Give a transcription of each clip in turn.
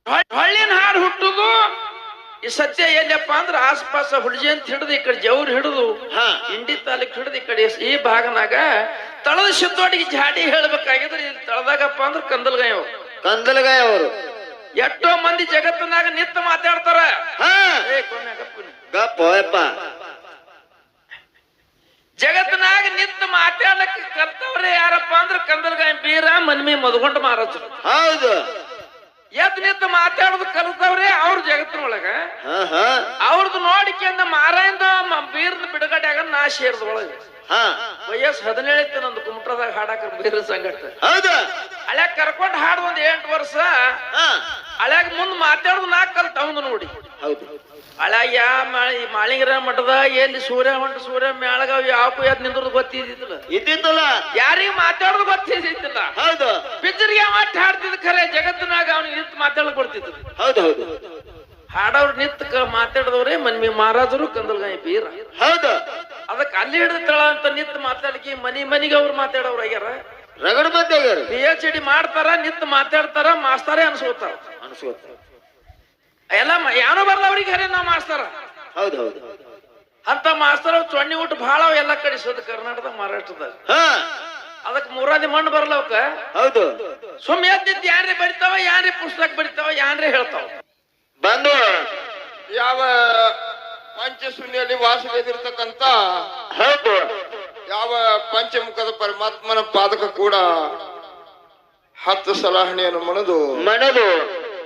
ಹೊಳ್ಳಿನ ಹಾಡು ಹುಟ್ಟುದು ಈ ಸತ್ಯ ಎಲ್ಲಪ್ಪ ಅಂದ್ರ ಆಸ್ಪಾಸ ಹುಡ್ಜಿ ಅಂತ ಹಿಡಿದು ಈ ಕಡೆ ಜವ್ರು ಹಿಡಿದು ಇಂಡಿ ತಾಲೂಕ್ ಹಿಡಿದು ಈ ಕಡೆ ಈ ಭಾಗನಾಗ ತಳದ ಶುದ್ಧೋಟಿಗೆ ಜಾಡಿ ಹೇಳ್ಬೇಕಾಗಿದ್ರೆ ಇಲ್ಲಿ ತಳದಾಗಪ್ಪ ಅಂದ್ರ ಕಂದಲಗಾಯ ಅವರು ಎಷ್ಟೋ ಮಂದಿ ಜಗತ್ತಿನಾಗ ನಿತ್ತ ಮಾತಾಡ್ತಾರ ಜಗತ್ತಿನಾಗ ನಿತ್ತ ಮಾತಾಡಕ್ ಕರ್ತವ್ರೆ ಯಾರಪ್ಪ ಅಂದ್ರ ಕಂದಲಗಾಯ ಬೀರ ಮನ್ಮಿ ಮದ್ಕೊಂಡ ಮಾರದ್ರು. ಹೌದು, ಎದ್ ನಿಂತ ಮಾತಾಡೋದು ಕಲಿತವ್ರೆ ಅವ್ರ ಜಗತ್ತಿನೊಳಗ ಅವ್ರದ್ದು ನೋಡಿಕೆಂದ ಮಾರಾಯಿಂದ ಬೀರ್ದ ಬಿಡುಗಡೆ ಆಗ ನಾ ಸೇರ್ದ ಒಳಗ ವಯಸ್ಸು 17 ಇತ್ತು ನಂದು ಕುಮಟದಾಗ ಹಾಡಾಕ ಬೀರ ಸಂಗಟ. ಹಳ್ಯಾಗ ಕರ್ಕೊಂಡ್ ಹಾಡ್ ಒಂದ್ 8 ವರ್ಷ ಹಳ್ಯಾಗ ಮುಂದ್ ಮಾತಾಡೋದು ನಾ ಕಲ್ತ ಅವಂದು ನೋಡಿ. ಹಳ್ಯಾಗ ಮಾಳಿಂಗರ ಮಠದ ಎಲ್ಲಿ ಸೂರ್ಯ ಹೊಂಟ ಸೂರ್ಯ ಮ್ಯಾಳಗ ಯಾವಕ್ಕೂ ಎದ್ ನಿಂದ್ರದು ಗೊತ್ತಿದ್ದಿಲ್ಲ, ಯಾರಿಗ ಮಾತಾಡೋದು ಗೊತ್ತಿದ್ದಿಲ್ಲ. ಹೌದು, ಪಿಚ್ಚರ್ಗೆ ಮಟ್ಟ ಹಾಡ್ತಿದ್ ಖರೆ ಜಗತ್ತಿನಾಗ ಅವ್ನಿಗೆ ನಿಂತು ಮಾತಾಡಕ್ ಬರ್ತಿದ್ರು. ಹೌದು, ಹಾಡವ್ರು ನಿಂತ ಮಾತಾಡಿದವ್ರೆ ಮನ್ಮಿ ಮಹಾರಾಜರು ಕಂದಲಗಾಯಿ ಬೀರ. ಹೌದು, ಅದಕ್ಕೆ ಅಲ್ಲಿ ಹಿಡಿದಳ ಅಂತ ನಿಂತು ಮಾತಾಡಕ್ಕೆ ಮನಿಗೆ ಅವ್ರು ಮಾತಾಡವ್ರು ಆಗ್ಯಾರ. ರಗಡ ಮಂದಿ ಆಗ್ಯಾರ. PhD ಮಾಡ್ತಾರ, ನಿಂತು ಮಾತಾಡ್ತಾರ, ಮಾಸ್ತಾರೇ ಅನ್ಸ್ಕೋತಾರ. ಎಲ್ಲ ಯಾನೋ ಬರ್ಲ ಅವ್ರಿಗೆ ಹರೇ ನಾವ್ ಮಾಸ್ತಾರ. ಹೌದು, ಅಂತ ಮಾಸ್ತರ ಚೊಣ್ಣಿ ಊಟ ಬಹಳ ಎಲ್ಲ ಕಡಿಸೋದು ಕರ್ನಾಟಕದ ಮಹಾರಾಷ್ಟ್ರದಾಗ. ಅದಕ್ಕೆ ಮೂರಾದಿ ಮಣ್ಣು ಬರ್ಲವಕ್ಕ. ಹೌದು, ಸುಮ್ ಎದ್ದಿದ್ದು ಯಾರೇ ಬರಿತಾವ, ಯಾರೇ ಪುಸ್ತಕ ಬರಿತಾವ, ಯಾರೇ ಹೇಳ್ತಾವ. ಬಂದು ಯಾವ ಪಂಚಶೂನ್ಯಲ್ಲಿ ವಾಸವಿದಿರ್ತಕ್ಕಂತ ಯಾವ ಪಂಚಮುಖದ ಪರಮಾತ್ಮನ ಪಾದಕ ಕೂಡ 10 ಸಲಹಣೆಯನ್ನು ಮಣದು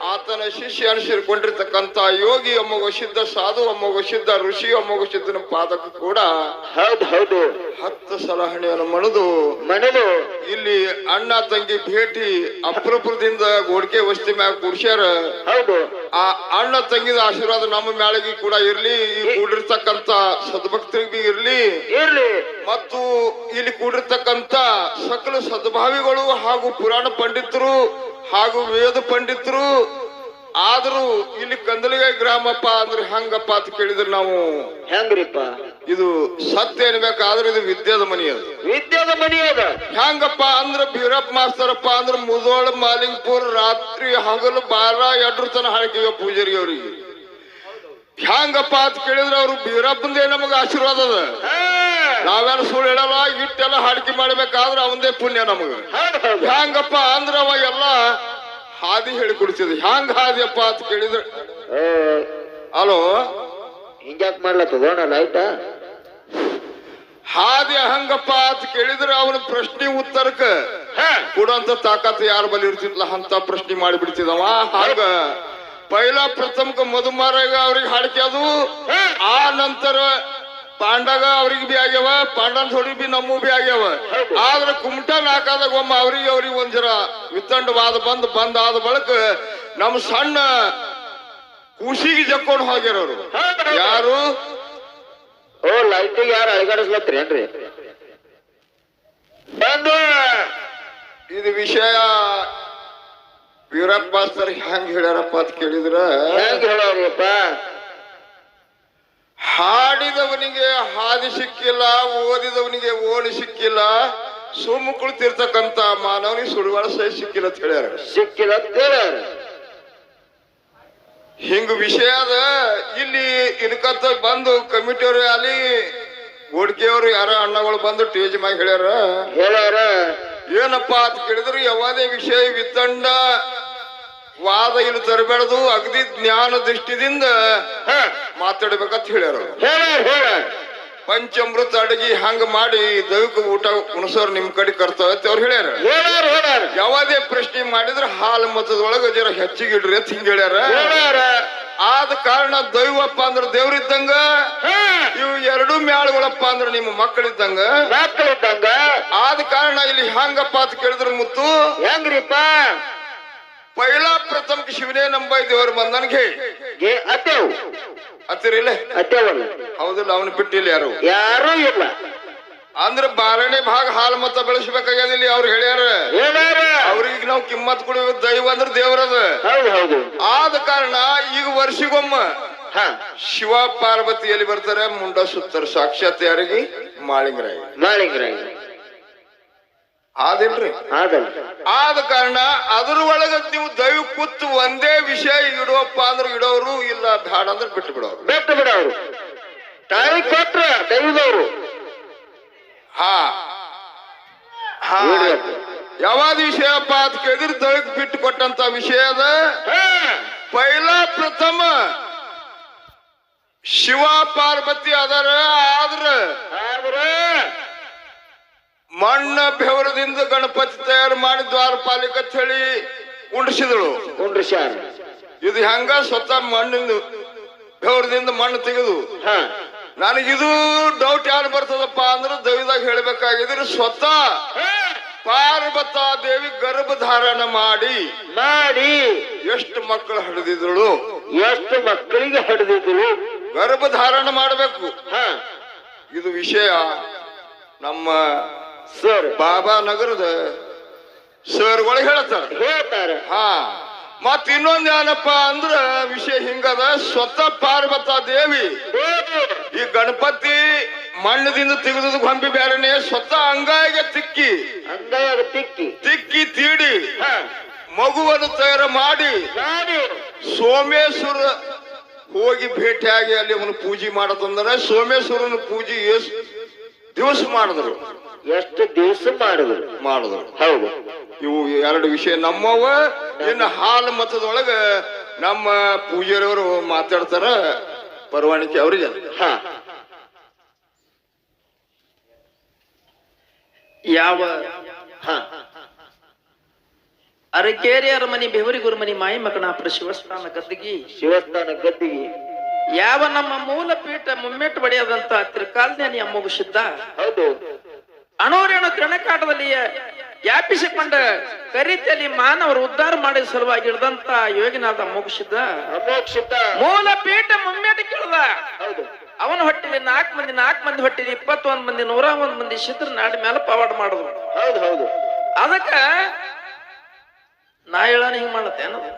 ಆತನ ಶಿಷ್ಯ ಅನುಸರಿಕೊಂಡಿರ್ತಕ್ಕಂತ ಯೋಗಿ ಅಮ್ಮಗ ಸಿದ್ಧ, ಸಾಧು ಅಮ್ಮಗ ಸಿದ್ಧ, ಋಷಿ ಅಮ್ಮಗ ಸಿದ್ಧನ ಪಾದಕ ಕೂಡ 10 ಸಲಹಣೆಯನ್ನು ಮಣದು ಇಲ್ಲಿ ಅಣ್ಣ ತಂಗಿ ಭೇಟಿ ಅಪರೂಪದಿಂದ ಗೋಡಿಕೆ ವಸ್ತಿ ಮ್ಯಾಗ ಕೂಡ್ಸ್ಯಾರ. ಆ ಅಣ್ಣ ತಂಗಿದ ಆಶೀರ್ವಾದ ನಮ್ಮ ಮ್ಯಾಳಿಗೆ ಕೂಡ ಇರ್ಲಿ, ಈ ಕೂಡಿರ್ತಕ್ಕಂತ ಸದ್ಭಕ್ತರಿಗೆ ಇರ್ಲಿ, ಮತ್ತು ಇಲ್ಲಿ ಕೂಡಿರ್ತಕ್ಕಂತ ಸಕಲ ಸದ್ಭಾವಿಗಳು ಹಾಗೂ ಪುರಾಣ ಪಂಡಿತರು ಹಾಗೂ ವೇದ ಪಂಡಿತರು. ಆದ್ರೂ ಇಲ್ಲಿ ಕಂದಲಗಾಯಿ ಗ್ರಾಮಪ್ಪ ಅಂದ್ರೆ ಹಂಗಪ್ಪ ಅಂತ ಕೇಳಿದ್ರೆ ನಾವು ಹೆಂಗ್ರಿಪ್ಪ, ಇದು ಸತ್ಯ ಏನ್ಬೇಕಾದ್ರೆ ಇದು ವಿದ್ಯಾದ ಮನಿ ಅದ. ಹೆಂಗಪ್ಪ ಅಂದ್ರ ಬೀರಪ್ಪ ಮಾಸ್ತರಪ್ಪ ಅಂದ್ರ ಮುದೋಳ ಮಾಲಿಂಗ್ಪುರ್ ರಾತ್ರಿ ಹಗಲು 12 ತನ ಹಾಕಿವ ಪೂಜಾರಿ ಅವ್ರಿಗೆ. ಹೆಂಗಪ್ಪ ಅಂತ ಕೇಳಿದ್ರೆ ಅವ್ರು ಬೀರಪ್ಪಂದೇ ನಮಗ ಆಶೀರ್ವಾದ ಅದ. ನಾವೆಲ್ಲ ಸುಳ್ಳು ಹೇಳಲ್ಲ, ಇಟ್ಟೆಲ್ಲ ಹಾಡಿಕೆ ಮಾಡ್ಬೇಕಾದ್ರೆ ಅವಂದೇ ಪುಣ್ಯ ನಮಗ. ಹೆಂಗಪ್ಪ ಅಂದ್ರ ಅವ ಎಲ್ಲ ಹಾದಿ ಹೇಳಿ ಕೊಡ್ತಿದ್ದ. ಹ್ಯಾಂಗ ಹಾದಿಯಪ್ಪ ಅಂತ ಕೇಳಿದ್ರೆ ಅಲೋ ಹಿಂಗ್ಯಾಕ್ ಮಾಡ್ಲತ್ತದ ಲೈಟ ಹಾದಿ ಹಂಗಪ್ಪ ಅಂತ ಕೇಳಿದ್ರೆ ಅವನ ಪ್ರಶ್ನೆ ಉತ್ತರಕ್ಕ ಕೊಡುವಂತ ತಾಕತ್ ಯಾರ ಬಳಿ ಇರ್ತಿದ್ಲ ಅಂತ ಪ್ರಶ್ನೆ ಮಾಡಿಬಿಡ್ತಿದವ. ಹಾಗ ಪೈಲಾ ಪ್ರಥಮಕ ಮಧುಮಾರಾಗ ಅವ್ರಿಗೆ ಹಾಡಿಕೆ ಅದು. ಆ ನಂತರ ಪಾಂಡಾಗ ಅವ್ರಿಗೆ ಬಿ ಆಗ್ಯಾವ, ಪಾಂಡನ್ ಥೋಡಿ ಬಿ ನಮ್ಮೂ ಬಿ ಆಗ್ಯಾವ. ಆದ್ರೆ ಕುಮಟ ನಾಕಾದಾಗ ಒಮ್ಮ ಅವ್ರಿಗೆ ಒಂದ್ ಜರ ವಿತಂಡವಾದ ಬಂದಾದ ಬಳಿಕ ನಮ್ ಸಣ್ಣ ಕೂಸಿಗೆ ಜಕ್ಕೊಂಡು ಹೋಗ್ಯಾರವ್ರು. ಯಾರು ಲೈಟಿಗೆ ಯಾರು ಅಳಗಾಡಿಸ್ಲತ್ರಿ ಏನ್ರಿ? ಬಂದು ಇದು ವಿಷಯ ವೀರಪ್ಪ ಮಾಸ್ತರ್ ಹೆಂಗ್ ಹೇಳ್ಯಾರಪ್ಪ ಅಂತ ಕೇಳಿದ್ರ, ಹೆಂಗ್ ಹೇಳೋರಿಯಪ್ಪ? ಹಾಡಿದವನಿಗೆ ಹಾದಿ ಸಿಕ್ಕಿಲ್ಲ, ಓದಿದವನಿಗೆ ಓಣಿ ಸಿಕ್ಕಿಲ್ಲ, ಸುಮ್ಮ ಕುಳಿತಿರ್ತಕ್ಕಂತ ಮಾನವನಿಗೆ ಸುಡುವಾಡ ಸಹಿ ಸಿಕ್ಕಿಲ್ಲ ಅಂತ ಹೇಳ್ಯಾರ. ಹಿಂಗ ವಿಷಯ ಅದ. ಇಲ್ಲಿ ಇದಕ್ಕಂತ ಬಂದು ಕಮಿಟಿಯವರು ಅಲ್ಲಿ ಗೋಡ್ಕೆಯವರು ಯಾರ ಅಣ್ಣಗಳು ಬಂದು ಟೇಜ್ ಮ್ಯಾಗ ಹೇಳ್ಯಾರ. ಏನಪ್ಪಾ ಅಂತ ಕೇಳಿದ್ರು, ಯಾವುದೇ ವಿಷಯ ವಿತಂಡ ವಾದ ಇಲ್ಲಿ ತರಬೇಡದು, ಅಗದಿ ಜ್ಞಾನ ದೃಷ್ಟಿದಿಂದ ಮಾತಾಡ್ಬೇಕಂತ ಹೇಳ್ಯಾರ. ಪಂಚಾಮೃತ ಅಡಗಿ ಹಂಗ ಮಾಡಿ ದೈವಿಕ ಊಟ ಉಣಸೋರ್ ನಿಮ್ ಕಡೆ ಕರ್ತವ್ಯ ಅಂತ ಅವ್ರು ಹೇಳ್ಯಾರ. ಯಾವುದೇ ಪ್ರಶ್ನೆ ಮಾಡಿದ್ರೆ ಹಾಲು ಮತದೊಳಗ ಜರ ಹೆಚ್ಚಿಗೆ ಇಡ್ರಿ ಅಂತ ಹಿಂಗ ಹೇಳ್ಯಾರ. ಆದ ಕಾರಣ ದೈವಪ್ಪ ಅಂದ್ರ ದೇವ್ರಿದ್ದಂಗ, ಇವು 2 ಮ್ಯಾಳುಗಳಪ್ಪ ಅಂದ್ರ ನಿಮ್ಮ ಮಕ್ಕಳಿದ್ದಂಗ. ಆದ ಕಾರಣ ಇಲ್ಲಿ ಹಂಗಪ್ಪ ಅಂತ ಕೇಳಿದ್ರು ಮುತ್ತು ಹೆಂಗ್ರಿಪ್ಪ? ಪೈಲಾ ಪ್ರಥಮಕ್ಕೆ ಶಿವನೇ ನಂಬೈ ದೇವರು ಬಂದನ್ಗೆ ಹತ್ತಿರಿಲ್ಲ ಹೌದಿಲ್ಲ, ಅವನು ಬಿಟ್ಟಿಲ್ಲ ಯಾರು ಇಲ್ಲ. ಅಂದ್ರ 12ನೇ ಭಾಗ ಹಾಲು ಮತ ಬೆಳೆಸಬೇಕಾಗ್ಯದ. ಇಲ್ಲಿ ಅವ್ರು ಹೇಳ್ಯಾರ ಅವ್ರಿಗೆ ನಾವು ಕಿಮ್ಮತ್ ಕೊಡುವ ದೈವ ಅಂದ್ರ ದೇವರದ. ಆದ ಕಾರಣ ಈಗ ವರ್ಷಿಗೊಮ್ಮ ಶಿವ ಪಾರ್ವತಿ ಎಲ್ಲಿ ಬರ್ತಾರೆ? ಮುಂಡ ಸುತ್ತರ. ಸಾಕ್ಷಾತ್ ಯಾರಿಗೆ? ಮಾಳಿಂಗರಾಯ. ಆದಿಲ್ರಿ ಆದ ಕಾರಣ ಅದ್ರ ಒಳಗ ನೀವು ದೈವ ಕೂತು ಒಂದೇ ವಿಷಯ ಇಡುವಪ್ಪ ಅಂದ್ರೆ ಇಡೋರು, ಇಲ್ಲ ಬ್ಯಾಡ ಅಂದ್ರೆ ಬಿಟ್ಟು ಬಿಡೋರು ತಾಯಿ ಕೊಟ್ರ ದೈವದವರು. ಹಾ ಹಾ ಯಾವಾದ ವಿಷಯಪ್ಪ ಅದ್ ಕೆದಿರ್ ದೈವಕ್ ಬಿಟ್ಟು ಕೊಟ್ಟಂತ ವಿಷಯ ಅದ. ಪೈಲಾ ಪ್ರಥಮ ಶಿವ ಪಾರ್ವತಿ ಅದರ ಆದ್ರ ಮಣ್ಣ ಬೆವರದಿಂದ ಗಣಪತಿ ತಯಾರು ಮಾಡಿ ದ್ವಾರಪಾಲಿಕ ಹೇಳಿ ಉಂಡ್ರಿಸಿದಳು. ಇದು ಹೆಂಗ ಸ್ವತಃ ಮಣ್ಣಿಂದ ಬೆವರದಿಂದ ಮಣ್ಣು ತೆಗೆದು ನನಗಿದು ಡೌಟ್ ಯಾರು ಬರ್ತದಪ್ಪ ಅಂದ್ರೆ ದೈವದಾಗ ಹೇಳ್ಬೇಕಾಗಿದ್ರೆ ಸ್ವತಃ ಪಾರ್ವತಾ ದೇವಿ ಗರ್ಭಧಾರಣ ಮಾಡಿ ಎಷ್ಟು ಮಕ್ಕಳು ಹಡೆದಿದ್ದಳು, ಎಷ್ಟು ಮಕ್ಕಳಿಗೆ ಹಡೆದಿದ್ದಳು, ಗರ್ಭಧಾರಣ ಮಾಡಬೇಕು. ಇದು ವಿಷಯ ನಮ್ಮ ಸರ್ ಬಾಬಾ ನಗರದ ಸರ್ಗಳು ಹೇಳ್ತಾರೆ. ಹಾ ಮತ್ ಇನ್ನೊಂದ್ ಏನಪ್ಪ ಅಂದ್ರ ವಿಷಯ ಹಿಂಗದ, ಸ್ವತಃ ಪಾರ್ವತಾ ದೇವಿ ಈ ಗಣಪತಿ ಮಣ್ಣದಿಂದ ತೆಗೆದು ಗೊಂಬಿ ಬೇರೆನೆ ಸ್ವತಃ ಅಂಗಾಯಿಗೆ ತಿಕ್ಕಿ ತೀಡಿ ಮಗುವನ್ನು ತಯಾರು ಮಾಡಿ ಸೋಮೇಶ್ವರ ಹೋಗಿ ಭೇಟಿಯಾಗಿ ಅಲ್ಲಿ ಅವನು ಪೂಜೆ ಮಾಡತಂದ್ರೆ ಸೋಮೇಶ್ವರನ ಪೂಜೆ ದಿವಸ ಮಾಡಿದ್ರು. ಎಷ್ಟು ದಿವಸ ಮಾಡಿದ್ರು. ಹೌದು, ಇವು ಎರಡು ವಿಷಯ ನಮ್ಮವ. ಇನ್ನು ಹಾಲು ಮತದೊಳಗ ನಮ್ಮ ಪೂಜಾರಿಯವರು ಮಾತಾಡ್ತಾರ, ಪರವಾನಿಕೆ ಅವ್ರಿಗೆ. ಯಾವ ಅರಕೇರಿ ಅರಮನಿ ಬೆವರಿ ಗುರುಮನಿ ಮಾಯಿ ಮಕಣಾಪುರ ಶಿವಸ್ಥಾನ ಗದ್ದಿಗಿ ಯಾವ ನಮ್ಮ ಮೂಲ ಪೀಠ ಮುಮ್ಮೆಟ್ಟು ಬಡಿಯದಂತ ತ್ರಿಕಾಲ್ಜ್ಞಾನಿ ಅಮ್ಮಗು ಸಿದ್ಧ ಅಣೋರೇಣು ತ್ರಣಕಾಟದಲ್ಲಿ ವ್ಯಾಪಿಸಿಕೊಂಡ ಕರಿತೆಯಲ್ಲಿ ಮಾನವರು ಉದ್ಧಾರ ಮಾಡಿದ ಸಲುವಾಗಿ ಹಿಡಿದಂತ ಯೋಗಿನಾಥ ಅಮ್ಮಗು ಸಿದ್ಧ ಮೂಲ ಪೀಠ ಮುಮ್ಮೆಟ್ಟು ಕೇಳ್ದ. ಅವನ ಹೊಟ್ಟಿಲಿ 4 ಮಂದಿ ಹೊಟ್ಟಿಲಿ 21 ಮಂದಿ 101 ಮಂದಿ ಸಿದ್ಧರ ನಾಡಿ ಮೇಲೆ ಪವಾಡ ಮಾಡಿದ್ರು. ಅದಕ್ಕ ನಾ ಹೇಳೋಣ ಹಿಂಗ್ ಮಾಡತ್ತೆ ಅನ್ನೋದು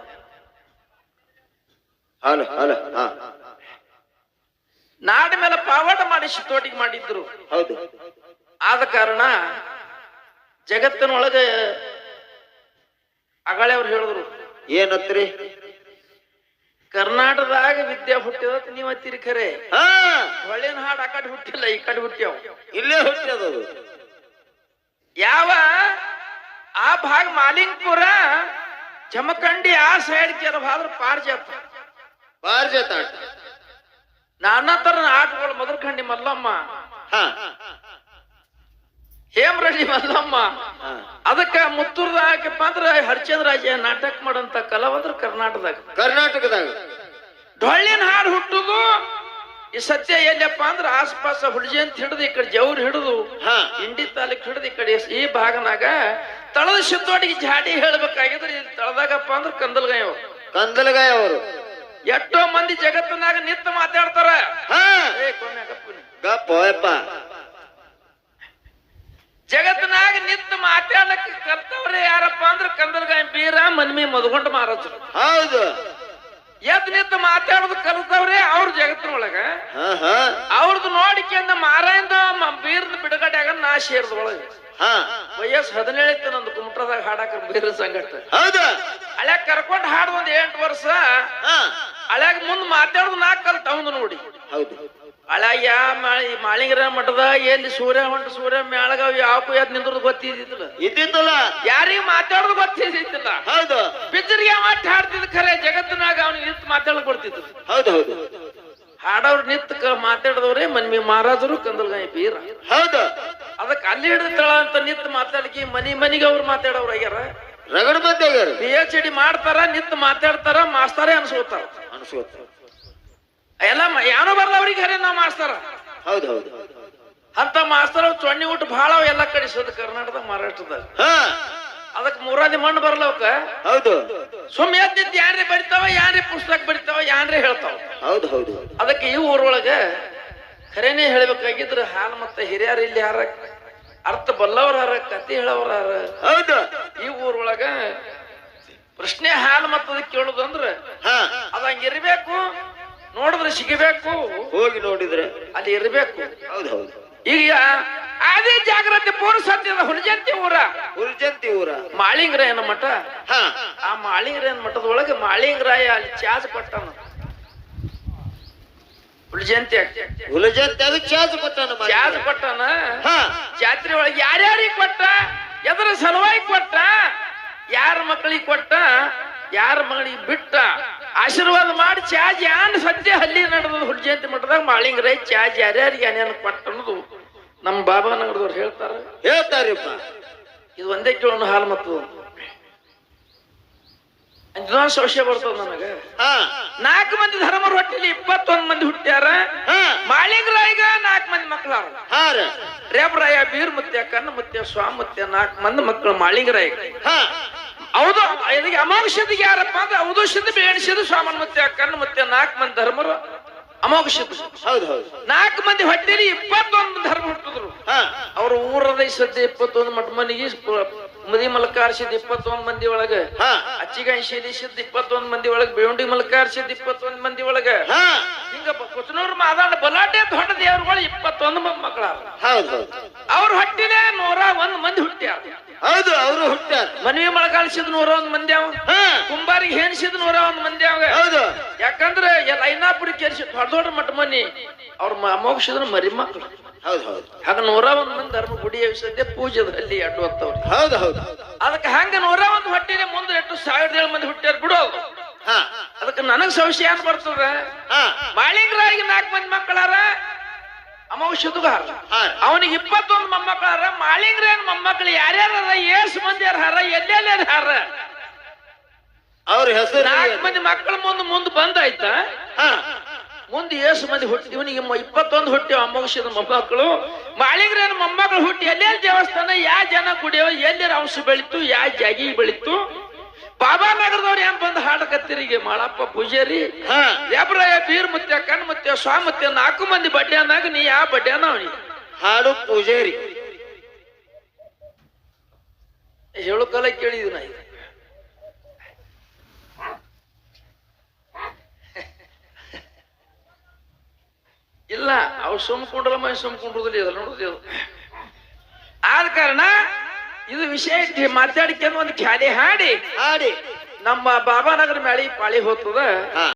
ನಾಡಿ ಮೇಲೆ ಪವಾಡ ಮಾಡಿ ಸಿತ್ತೋಟಿಗೆ ಮಾಡಿದ್ರು. ಆದ ಕಾರಣ ಜಗತ್ತಿನೊಳಗೆ ಅಗಳೆ ಅವ್ರು ಹೇಳಿದ್ರು, ಏನತ್ರಿ ಕರ್ನಾಟಕದಾಗ ವಿದ್ಯೆ ಹುಟ್ಟಿದ ನೀವ್ ಹತ್ತಿರಿ ಖರೆ, ಹೊಳ್ಳಿನ ಹಾಡು ಆ ಕಡೆ ಹುಟ್ಟಿಲ್ಲ, ಈ ಕಡೆ ಹುಟ್ಟ್ಯಾವ, ಇಲ್ಲೇ ಹುಟ್ಟ್ಯದ. ಯಾವ ಆ ಭಾಗ ಮಾಲಿಂಗಪುರ ಜಮಖಂಡಿ ಆ ಸೈಡ್ ಕೆಲವಾದ್ರ ಪಾರ್ಜಾತ ನಾನಾ ತರ ಆಟಗಳು ಮಧುರಖಂಡಿ ಮಲ್ಲಮ್ಮ, ಹೇಮರೆಡ್ಡಿ ಮಲ್ಲಮ್ಮ. ಅದಕ್ಕ ಮುತ್ತೂರ್ದಾಗಪ್ಪ ಅಂದ್ರ ಹರಿಚಂದ್ರಾಜ ನಾಟಕ ಮಾಡಂತ ಕಲಾವಂದ್ರ ಕರ್ನಾಟಕದಾಗ ಡೊಳ್ಳಿನ ಹಾಡು ಹುಟ್ಟುದು ಈ ಸತ್ಯ ಎಲ್ಲಪ್ಪ ಅಂದ್ರ ಆಸ್ಪಾಸ ಹುಡ್ಜಿ ಅಂತ ಹಿಡಿದು ಈ ಕಡೆ ಜವ್ರು ಹಿಡಿದು ಇಂಡಿ ತಾಲೂಕ್ ಹಿಡಿದು ಈ ಕಡೆ ಈ ಭಾಗನಾಗ ತಳದ ಸಿದ್ದೋಡಿಗೆ ಜಾಡಿ ಹೇಳ್ಬೇಕಾಗಿದ್ರೆ ಇಲ್ಲಿ ತಳದಾಗಪ್ಪ ಅಂದ್ರ ಕಂದಲ್ಗಾಯ ಅವರು ಎಷ್ಟೋ ಮಂದಿ ಜಗತ್ತಿನಾಗ ನಿಂತ ಮಾತಾಡ್ತಾರ. ಜಗತ್ತಿನಾಗ ನಿಂತ ಮಾತಾಡಕ್ಕೆ ಕರ್ತವ್ರೆ ಯಾರಪ್ಪ ಅಂದ್ರ ಕಂದಲ್ಗಾಯ ಬೀರ ಮನ್ಮಿ ಮದ್ಗೊಂಡ ಮಾರದ್ರು. ಎದ್ ನಿಂತ ಮಾತಾಡೋದು ಕಲ್ತವ್ರೆ ಅವ್ರ ಜಗತ್ತಿನೊಳಗ. ಅವ್ರದ್ದು ನೋಡಿಕೆಂದ ಮಾರಾಯಂದ ಬೀರ್ದ ಬಿಡುಗಡೆಯಾಗ ನಾ ಸೇರ್ದೊಳಗ ವಯಸ್ಸು 17 ಇತ್ತು ನಂದು ಕುಮಟದಾಗ ಹಾಡಾಕ ಬೀರ ಸಂಗಟ. ಹಳ್ಯಾಗ ಕರ್ಕೊಂಡ್ ಹಾಡ್ದ 8 ವರ್ಷ. ಹಳ್ಯಾಗ ಮುಂದ್ ಮಾತಾಡುದು ನಾ ಕಲ್ತ ಅವಂದು ನೋಡಿ. ಹಳ್ಯಾಗ ಮಾಳಿಂಗರ ಮಠದ ಎಲ್ಲಿ ಸೂರ್ಯ ಮೇಳಗಾವ್ ಯಾವಕ್ಕೂ ಎದ್ ನಿಂದ್ರದು ಗೊತ್ತಿದ್ದಿಲ್ಲ, ಯಾರಿಗ ಮಾತಾಡೋದು ಗೊತ್ತಿದ್ದಿಲ್ಲ. ಪಿಚ್ಚರಿಗೆ ಮಟ್ಟ ಹಾಡ್ತಿದ್ ಖರೆ ಜಗತ್ತಿನಾಗ ಅವ್ನಿಗೆ ನಿಂತು ಮಾತಾಡಕ್ ಕೊಡ್ತಿದ್ರು. ಹಾಡವ್ರು ನಿಂತ ಮಾತಾಡಿದವ್ರೆ ಮನ್ಮಿ ಮಹಾರಾಜರು ಕಂದಲ್ಗಾಯಿ ಬೀರ. ಅದಕ್ಕೆ ಅಲ್ಲಿ ಹಿಡಿತಳ ಅಂತ ನಿಂತು ಮಾತಾಡಕಿ ಮನಿಗೆ ಅವ್ರು ಮಾತಾಡವ್ರ ಆಗ್ಯಾರ, ರಗಡ ಮಂದಿ ಆಗ್ಯಾರ. PhD ಮಾಡ್ತಾರ, ನಿಂತು ಮಾತಾಡ್ತಾರ, ಮಾಸ್ತಾರೇ ಅನ್ಸ್ಕೋತಾರ. ಎಲ್ಲ ಏನೋ ಬರ್ಲ ಅವ್ರಿಗೆ ಹರೇ ನಾವ್ ಮಾಸ್ತಾರ. ಅಂತ ಮಾಸ್ತರ ಚೊಣ್ಣಿ ಊಟ ಬಹಳ ಎಲ್ಲ ಕಡಿಸೋದು ಕರ್ನಾಟಕದಾಗ ಮಹಾರಾಷ್ಟ್ರದಾಗ. ಅದಕ್ಕೆ ಮೂರಾದಿ ಮಣ್ಣು ಬರ್ಲವಕ್ಕ ಸುಮ್ ಎದ್ದಿದ್ದು ಯಾರೇ ಬರಿತಾವ, ಯಾರೇ ಪುಸ್ತಕ ಬರಿತಾವ, ಯಾರೇ ಹೇಳ್ತಾವ. ಅದಕ್ಕೆ ಈ ಊರೊಳಗ ಖರೇನೆ ಹೇಳ್ಬೇಕಾಗಿದ್ರ ಹಾಲು ಮತ್ತೆ ಹಿರಿಯರು ಇಲ್ಲಿ ಯಾರ ಅರ್ಥ ಬಲ್ಲವ್ರ ಹಾರ, ಕತೆ ಹೇಳವ್ರ ಹಾರ. ಈ ಊರೊಳಗ ಪ್ರಶ್ನೆ ಹಾಲು ಮತ್ತದ ಕೇಳುದಂದ್ರ ಅದಂಗಿರ್ಬೇಕು, ನೋಡಿದ್ರೆ ಸಿಗಬೇಕು, ಹೋಗಿ ನೋಡಿದ್ರೆ ಅಲ್ಲಿ ಇರ್ಬೇಕು. ಈಗ ಅದೇ ಜಾಗೃತಿ ಪೂರ್ವ ಸತ್ಯದ ಹುಲಜಂತಿ ಊರ ಹುಲ್ಜಂತಿ ಊರ ಮಾಳಿಂಗರಾಯನ ಮಠ. ಹಾ ಆ ಮಾಳಿಂಗರಾಯನ ಮಠದೊಳಗೆ ಮಾಳಿಂಗರಾಯ ಅಲ್ಲಿ ಚಾಜ್ ಕೊಟ್ಟನ ಹುಲಜಂತಿ ಹುಲ್ಜಂತಿ ಅದು ಚಾಜ್ ಕೊಟ್ಟಾನ ಚಾಜ್ ಕೊಟ್ಟನ. ಹಾ ಜಾತ್ರೆ ಒಳಗೆ ಯಾರ್ಯಾರಿಗೆ ಕೊಟ್ಟ, ಎದರ ಸಲುವಾಗಿ ಕೊಟ್ಟ, ಯಾರ ಮಕ್ಕಳಿಗೆ ಕೊಟ್ಟ, ಯಾರ ಮಗಳಿಗೆ ಬಿಟ್ಟ, ಆಶೀರ್ವಾದ ಮಾಡಿ ಚಾಜ್ ಯಾನ್ ಸತ್ಯ ಹಲ್ಲಿ ನಡೆದ ಹುಲಜಂತಿ ಮಠದಾಗ ಮಾಳಿಂಗರಾಯ ಚಾಜ್ ಯಾರ್ಯಾರಿಗೆ ಏನೇನು ಕೊಟ್ಟ ಅನ್ನೋದು ನಮ್ಮ ಬಾಬಾ ನಗರದವ್ರು ಹೇಳ್ತಾರಪ್ಪ. ಇದು ಒಂದೇ ಕೇಳೋಣ ಹಾಲು ಮತ್ತು ಇದೊಂದು ಸಂಶಯ ಬರ್ತದ ನನಗ. 4 ಮಂದಿ ಧರ್ಮರ ಹೊಟ್ಟಿಲಿ 21 ಮಂದಿ ಹುಟ್ಟ್ಯಾರ. ಮಾಳಿಂಗರಾಯಿಗ 4 ಮಂದಿ ಮಕ್ಕಳಾರ. ರೇಬರಾಯ, ಬೀರ್ ಮುತ್ಯ, ಕಣ್ಣ ಮುತ್ಯ, ಸ್ವಾಮ ಮುತ್ಯ 4 ಮಂದಿ ಮಕ್ಕಳು ಮಾಳಿಂಗರಾಯಿಗ. ಹೌದು, ಇದಕ್ಕೆ ಅಮೋಘಸಿದ್ದಿಗೆ ಯಾರಪ್ಪ ಅಂದ್ರೆ ಔದುಷದ ಬೇಣಿಸಿದ ಸ್ವಾಮನ್ ಮುತ್ಯ, ಕಣ್ಣ ಮುತ್ಯ 4 ಮಂದಿ ಧರ್ಮರು ಅಮೋಘಸಿದ್ದು. ಹೌದು ಹೌದು 4 ಮಂದಿ ಹೊಟ್ಟಿಲಿ 21 ಧರ್ಮ ಹುಟ್ಟಿದ್ರು. ಅವ್ರ ಊರದ ಸದ್ಯ 21 ಮಠ ಮನಿಗೆ ಮದಿ ಮಲಕಾರ್ಸಿದ್ 21 ಮಂದಿ ಒಳಗ, ಅಚ್ಚಿಗಂಶಿಸಿದ್ 21 ಮಂದಿ ಒಳಗ, ಬೇವಂಡಿ ಮಲಕಾರ್ಸಿದ್ 21 ಮಂದಿ ಒಳಗ, ಹಿಂಗ ಕುಚನೂರ್ ಮಾದಾಡ ಬಲಾಟೆ ದೊಡ್ಡ ದೇವ್ರುಗಳು 21 ಮಕ್ಕಳ. ಅವ್ರ ಹೊಟ್ಟಿಲೆ 101 ಮಂದಿ ಹುಟ್ಟ್ಯಾರ. ಹೌದು, ಅವರು ಹುಟ್ಟ್ಯಾರ. ಮನವಿ ಮಳಕಾಲ್ಸಿದ್ 101 ಮಂದಿ ಅವ, ಕುಂಬಾರಿಗೆ ಹೇಣಿಸಿದ್ 101 ಮಂದಿ ಅವಾಗ. ಯಾಕಂದ್ರೆ ಲೈನಾಪುರಿ ಕೇರಿಸಿ ದೊಡ್ಡ ದೊಡ್ಡ ಮಠ ಮನಿ ಅವ್ರ ಅಮೋಘಸಿದ್ರು ಮರಿ ಮಕ್ಕಳು. ಹಾಗ 101 ಮಂದಿ ಧರ್ಮ ಗುಡಿ ಸದ್ಯ ಪೂಜೆದಲ್ಲಿ ಅಡ್ಡುವತ್ತವ್ರಿ. ಹೌದು ಹೌದು ಅದಕ್ಕೆ ಹಂಗ 101 ಹೊಟ್ಟಿಲೆ ಮುಂದೆ 1007 ಮಂದಿ ಹುಟ್ಟ್ಯಾರ ಬಿಡೋದು. ಅದಕ್ಕೆ ನನಗ್ ಸಂಶಯ ಏನ್ ಬರ್ತದ, ಮಾಳಿಂಗರಾಯಿಗೆ 4 ಮಂದಿ ಮಕ್ಕಳಾರ, ಅಮೋಘಸಿದುಗಾರ ಅವನಿಗೆ 21 ಮೊಮ್ಮಕ್ಕಳಾರ. ಮಾಳಿಂಗರಾಯನ ಮೊಮ್ಮಕ್ಕಳು ಯಾರ್ಯಾರ ಏಸ್ ಮಂದಿ ಹಾರ, ಎಲ್ಲೆಲ್ಲ ಹಾರ, ಅವ್ರ ಹೆಸರು 4 ಮಂದಿ ಮಕ್ಕಳ ಮುಂದೆ ಬಂದಾಯ್ತ. ಮುಂದೆ ಏಸು ಮಂದಿ ಹುಟ್ಟಿ, ಇವನಿಗೆ 21 ಹುಟ್ಟಿ ಅಮೋಘಸಿದ ಮೊಮ್ಮಕ್ಕಳು. ಮಾಳಿಂಗರಾಯನ ಮೊಮ್ಮಕ್ಕಳು ಹುಟ್ಟಿ ಎಲ್ಲೆಲ್ಲಿ ದೇವಸ್ಥಾನ, ಯಾವ ಜನ ಕುಡಿಯೋ, ಎಲ್ಲೆರ ಅಂಶ ಬೆಳಿತು, ಯಾವ ಜಾಗಿ ಬೆಳಿತು. ಬಾಬಾ ನಗರದವ್ರು ಏನ್ ಬಂದು ಹಾಡಕತ್ತಿರಿಗೆ ಮಾಳಪ್ಪ ಪೂಜಾರಿ, ರೇಬರಾಯ, ಬೀರ್ ಮುತ್ಯ, ಕಣ್ ಮುತ್ಯ, ಸ್ವಾಮ ಮುತ್ಯ 4 ಮಂದಿ ಬಡ್ಡ್ಯಾನಾಗ ನೀ ಯಾವ ಬಡ್ಡ್ಯಾನ ಅವನಿಗೆ ಹಾಡು ಪೂಜಾರಿ ಹೇಳು ಕಾಲ ಕೇಳಿದಿನ. ಇಲ್ಲ ಅವ್ ಸುಮ್ಕೊಂಡ್ರ ಮೈ ಸುಮ್ಕೊಂಡ್ರದಲ್ಲಿ ಅದ ನೋಡುದು. ಆದ ಕಾರಣ ಇದು ವಿಷಯ ಮಾತಾಡಿಕೆ ಒಂದು ಖ್ಯಾಲಿ ಹಾಡಿ ಹಾಡಿ ನಮ್ಮ ಬಾಬಾನಗರ ಮ್ಯಾಳಿ ಪಾಳಿ ಹೋಗ್ತದ.